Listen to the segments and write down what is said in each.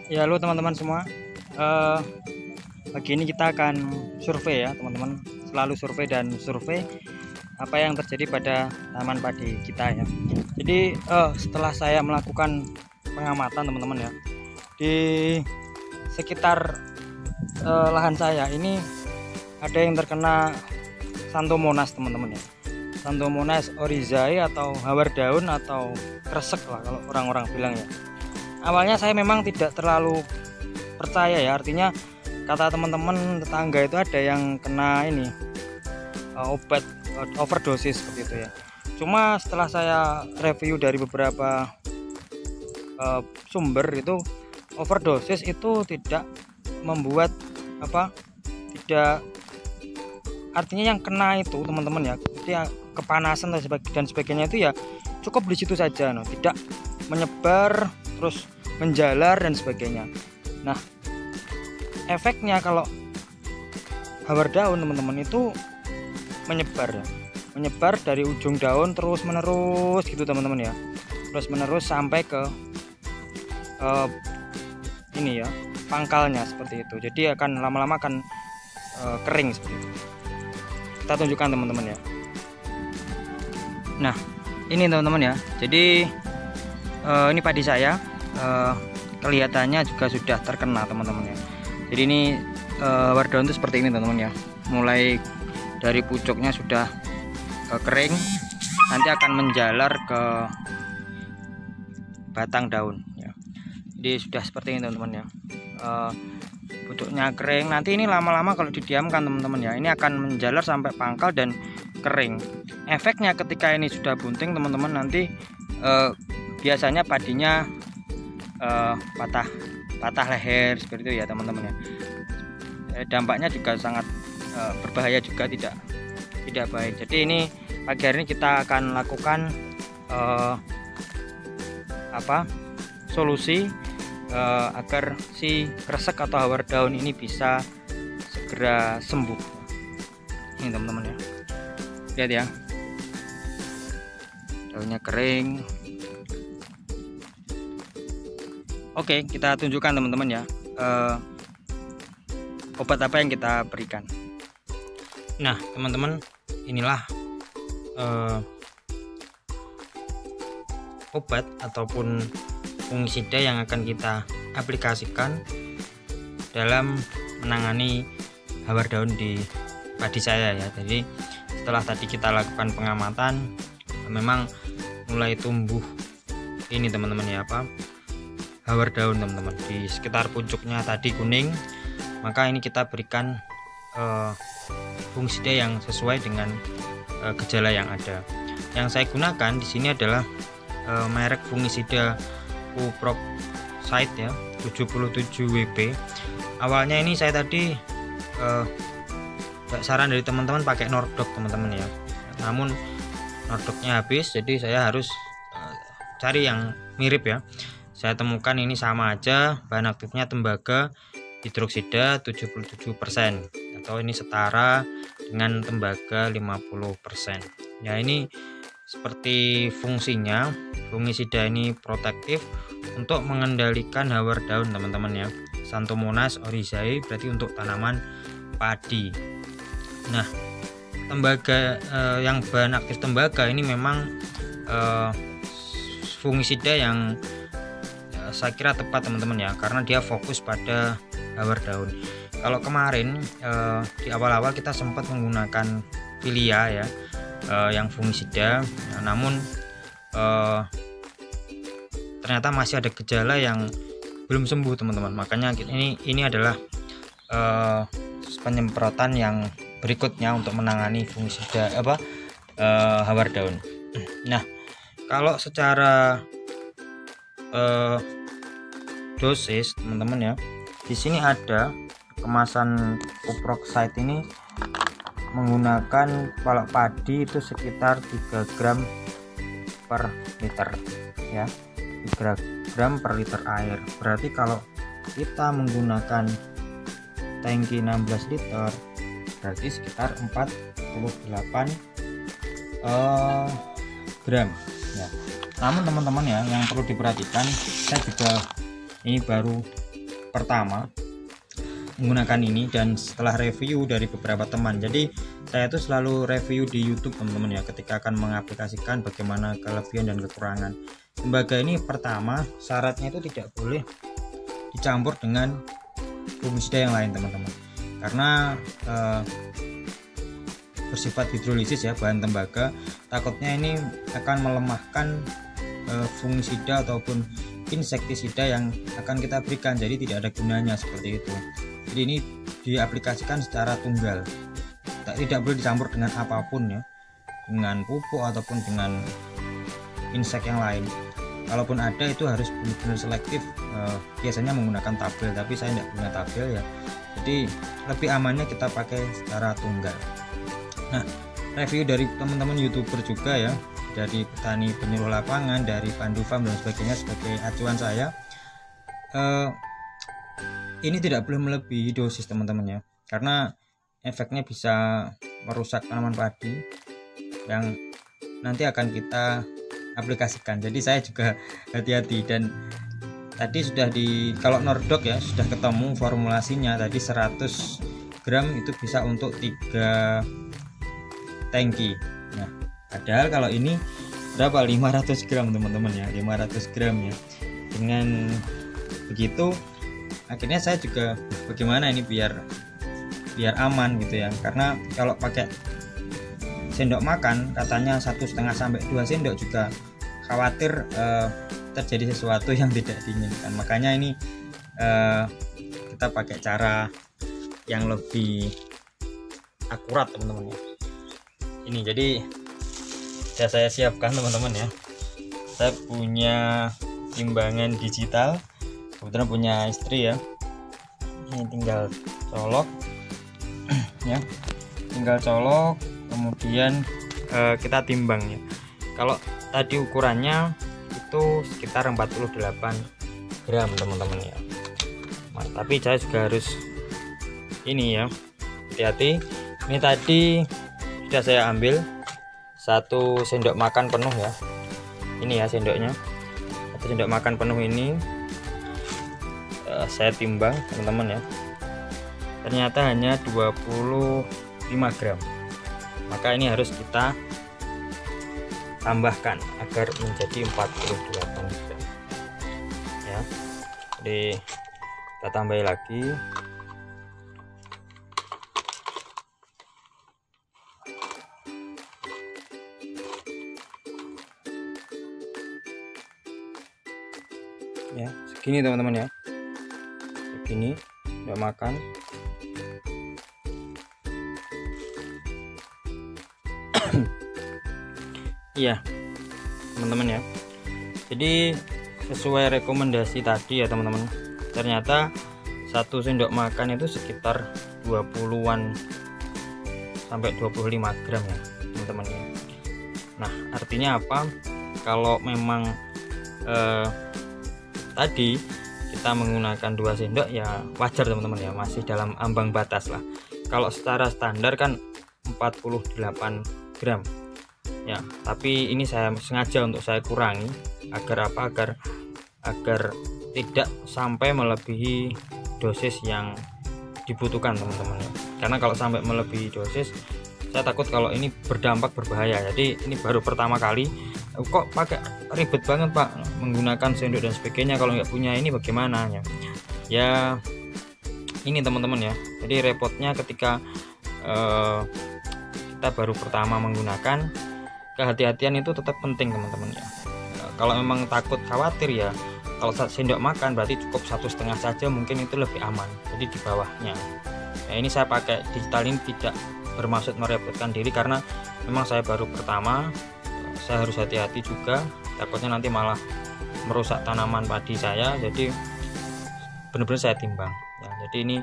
Ya, halo teman-teman semua. Eh, Pagi ini kita akan survei ya teman-teman. Selalu survei dan survei apa yang terjadi pada taman padi kita ya. Jadi setelah saya melakukan pengamatan teman-teman ya, di sekitar lahan saya ini ada yang terkena Xanthomonas teman-teman ya. Xanthomonas oryzae atau hawar daun atau kresek lah kalau orang-orang bilang ya. Awalnya saya memang tidak terlalu percaya ya, artinya kata teman-teman tetangga itu ada yang kena ini obat overdosis seperti itu ya. Cuma setelah saya review dari beberapa sumber itu overdosis itu tidak membuat tidak, artinya yang kena itu teman-teman ya, jadi kepanasan dan sebagainya itu ya cukup di situ saja, tidak menyebar terus menjalar dan sebagainya. Nah, efeknya kalau hawar daun teman-teman itu menyebar ya, menyebar dari ujung daun terus menerus gitu teman-teman ya, terus menerus sampai ke ini ya, pangkalnya seperti itu. Jadi akan lama-lama akan kering seperti itu. Kita tunjukkan teman-teman ya. Nah, ini teman-teman ya, jadi ini padi saya kelihatannya juga sudah terkena teman-teman ya. Jadi ini hawar daun itu seperti ini teman-teman ya, mulai dari pucuknya sudah kering, nanti akan menjalar ke batang daun ya. Jadi sudah seperti ini teman-teman ya, pucuknya kering, nanti ini lama-lama kalau didiamkan teman-teman ya, ini akan menjalar sampai pangkal dan kering. Efeknya ketika ini sudah bunting teman-teman, nanti biasanya padinya patah leher seperti itu ya teman-teman ya. Dampaknya juga sangat berbahaya juga, tidak baik. Jadi ini pagi hari ini kita akan lakukan solusi agar si kresek atau hawar daun ini bisa segera sembuh. Ini teman-teman ya, lihat ya, daunnya kering. Oke, kita tunjukkan teman-teman ya obat apa yang kita berikan. Nah teman-teman, inilah obat ataupun fungisida yang akan kita aplikasikan dalam menangani hawar daun di padi saya ya. Jadi setelah tadi kita lakukan pengamatan, memang mulai tumbuh ini teman-teman ya, hawar daun teman-teman di sekitar pucuknya tadi kuning. Maka ini kita berikan fungisida yang sesuai dengan gejala yang ada. Yang saya gunakan di sini adalah merek fungisida Cuproxite ya, 77 WP. Awalnya ini saya tadi saran dari teman-teman pakai Nordok teman-teman ya, namun Nordoknya habis, jadi saya harus cari yang mirip ya. Saya temukan ini sama aja, bahan aktifnya tembaga hidroksida 77%, atau ini setara dengan tembaga 50%. Ya, ini seperti fungsinya, fungisida ini protektif untuk mengendalikan hawar daun teman-teman ya. Xanthomonas oryzae berarti untuk tanaman padi. Nah, tembaga yang bahan aktif tembaga ini memang fungisida yang saya kira tepat teman-teman ya, karena dia fokus pada hawar daun. Kalau kemarin di awal-awal kita sempat menggunakan Filia ya, yang fungisida, namun ternyata masih ada gejala yang belum sembuh teman-teman. Makanya ini adalah penyemprotan yang berikutnya untuk menangani fungisida hawar daun. Nah, kalau secara dosis teman-teman ya, di sini ada kemasan Cuproxite ini menggunakan kalau padi itu sekitar 3 gram per liter ya, 3 gram per liter air. Berarti kalau kita menggunakan tangki 16 liter berarti sekitar 48 gram ya. Namun teman-teman ya, yang perlu diperhatikan, saya juga ini baru pertama menggunakan ini dan setelah review dari beberapa teman. Jadi saya tuh selalu review di YouTube teman-teman ya, ketika akan mengaplikasikan bagaimana kelebihan dan kekurangan tembaga ini. Pertama, syaratnya itu tidak boleh dicampur dengan fungisida yang lain teman-teman, karena bersifat hidrolisis ya bahan tembaga, takutnya ini akan melemahkan fungisida ataupun insektisida yang akan kita berikan, jadi tidak ada gunanya seperti itu. Jadi ini diaplikasikan secara tunggal, tidak boleh dicampur dengan apapun ya, dengan pupuk ataupun dengan insek yang lain. Kalaupun ada itu harus benar-benar selektif, biasanya menggunakan tabel, tapi saya tidak punya tabel ya, jadi lebih amannya kita pakai secara tunggal. Nah, review dari teman-teman YouTuber juga ya, dari petani penyuluh lapangan, dari Pandu Farm dan sebagainya sebagai acuan saya, ini tidak boleh melebihi dosis teman-teman ya, karena efeknya bisa merusak tanaman padi yang nanti akan kita aplikasikan. Jadi saya juga hati-hati, dan tadi sudah kalau Nordok ya sudah ketemu formulasinya, tadi 100 gram itu bisa untuk 3 tangki. Nah, padahal kalau ini berapa, 500 gram teman-teman ya, 500 gram ya. Dengan begitu akhirnya saya juga bagaimana ini biar aman gitu ya, karena kalau pakai sendok makan katanya 1,5 sampai 2 sendok juga khawatir terjadi sesuatu yang tidak diinginkan. Makanya ini kita pakai cara yang lebih akurat teman-teman ya. Ini jadi sudah saya siapkan teman-teman ya, saya punya timbangan digital, kebetulan punya istri ya, ini tinggal colok ya, tinggal colok kemudian kita timbang ya. Kalau tadi ukurannya itu sekitar 48 gram teman-teman ya. Nah, tapi saya juga harus ini ya, hati-hati. Ini tadi sudah saya ambil 1 sendok makan penuh ya, ini ya sendoknya, 1 sendok makan penuh ini saya timbang teman-teman ya, ternyata hanya 25 gram. Maka ini harus kita tambahkan agar menjadi 48 gram ya. Jadi kita tambahin lagi. Ya, segini teman-teman ya, segini udah makan. Iya teman-teman ya, jadi sesuai rekomendasi tadi ya teman-teman, ternyata 1 sendok makan itu sekitar 20-an sampai 25 gram ya teman-teman ya. Nah, artinya apa, kalau memang tadi kita menggunakan 2 sendok ya wajar teman-teman ya, masih dalam ambang batas lah. Kalau secara standar kan 48 gram ya, tapi ini saya sengaja untuk saya kurangi agar apa, agar tidak sampai melebihi dosis yang dibutuhkan teman-teman ya. Karena kalau sampai melebihi dosis, saya takut kalau ini berdampak berbahaya. Jadi ini baru pertama kali, kok pakai ribet banget Pak menggunakan sendok dan sebagainya, kalau nggak punya ini bagaimana ya ini teman-teman ya. Jadi repotnya ketika kita baru pertama menggunakan, kehati-hatian itu tetap penting teman-teman ya. Kalau memang takut khawatir ya, kalau sendok makan berarti cukup 1,5 saja, mungkin itu lebih aman. Jadi di bawahnya ya, ini saya pakai digital ini tidak bermaksud merepotkan diri, karena memang saya baru pertama, saya harus hati-hati juga, takutnya nanti malah merusak tanaman padi saya. Jadi benar-benar saya timbang ya. Jadi ini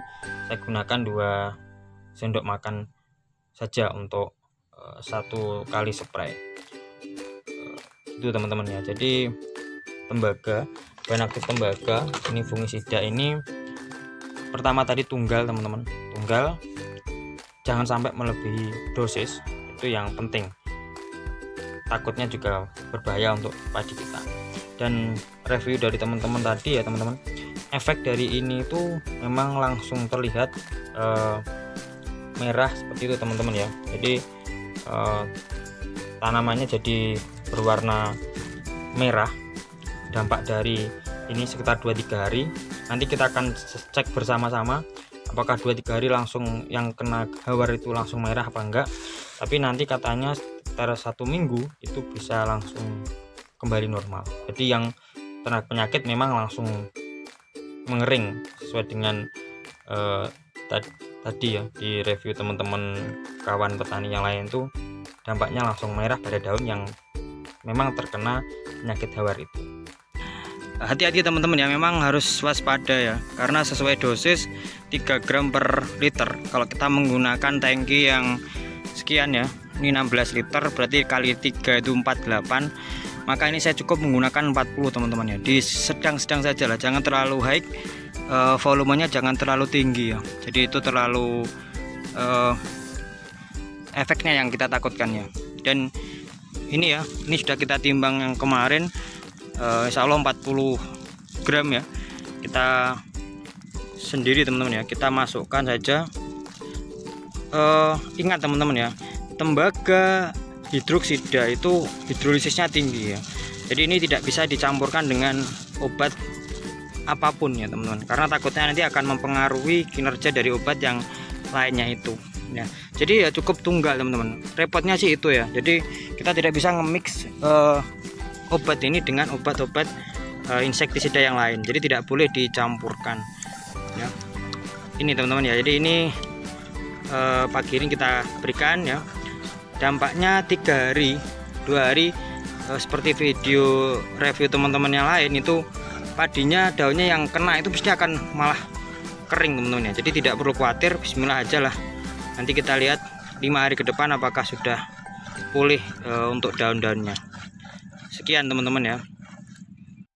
saya gunakan 2 sendok makan saja untuk 1 kali spray itu teman-teman ya. Jadi tembaga, bahan aktif tembaga ini fungisida ini pertama tadi tunggal teman-teman, tunggal, jangan sampai melebihi dosis, itu yang penting, takutnya juga berbahaya untuk padi kita. Dan review dari teman-teman tadi ya teman-teman, efek dari ini itu memang langsung terlihat merah seperti itu teman-teman ya. Jadi tanamannya jadi berwarna merah. Dampak dari ini sekitar 2-3 hari. Nanti kita akan cek bersama-sama apakah 2-3 hari langsung yang kena hawar itu langsung merah apa enggak. Tapi nanti katanya sekitar 1 minggu itu bisa langsung kembali normal. Jadi yang terkena penyakit memang langsung mengering sesuai dengan tadi ya di review teman-teman kawan petani yang lain tuh dampaknya langsung merah pada daun yang memang terkena penyakit hawar itu. Hati-hati teman-teman ya, memang harus waspada ya, karena sesuai dosis 3 gram per liter. Kalau kita menggunakan tangki yang sekian ya, ini 16 liter berarti kali 3 itu 48, maka ini saya cukup menggunakan 40 teman-teman ya. Di sedang-sedang saja lah, jangan terlalu high, volumenya jangan terlalu tinggi ya, jadi itu terlalu efeknya yang kita takutkan ya. Dan ini ya, ini sudah kita timbang yang kemarin, insya Allah 40 gram ya, kita sendiri teman-teman ya, kita masukkan saja. Ingat teman-teman ya, tembaga hidroksida itu hidrolisisnya tinggi ya, jadi ini tidak bisa dicampurkan dengan obat apapun ya teman-teman, karena takutnya nanti akan mempengaruhi kinerja dari obat yang lainnya itu ya. Jadi ya cukup tunggal teman-teman, repotnya sih itu ya. Jadi kita tidak bisa nge-mix obat ini dengan obat-obat insektisida yang lain, jadi tidak boleh dicampurkan ya. Ini teman-teman ya, jadi ini pagi ini kita berikan ya. Dampaknya 3 hari 2 hari seperti video review teman-teman yang lain itu, padinya daunnya yang kena itu pasti akan malah kering teman-teman ya. Jadi tidak perlu khawatir, bismillah aja lah. Nanti kita lihat 5 hari ke depan apakah sudah pulih untuk daun-daunnya. Sekian teman-teman ya.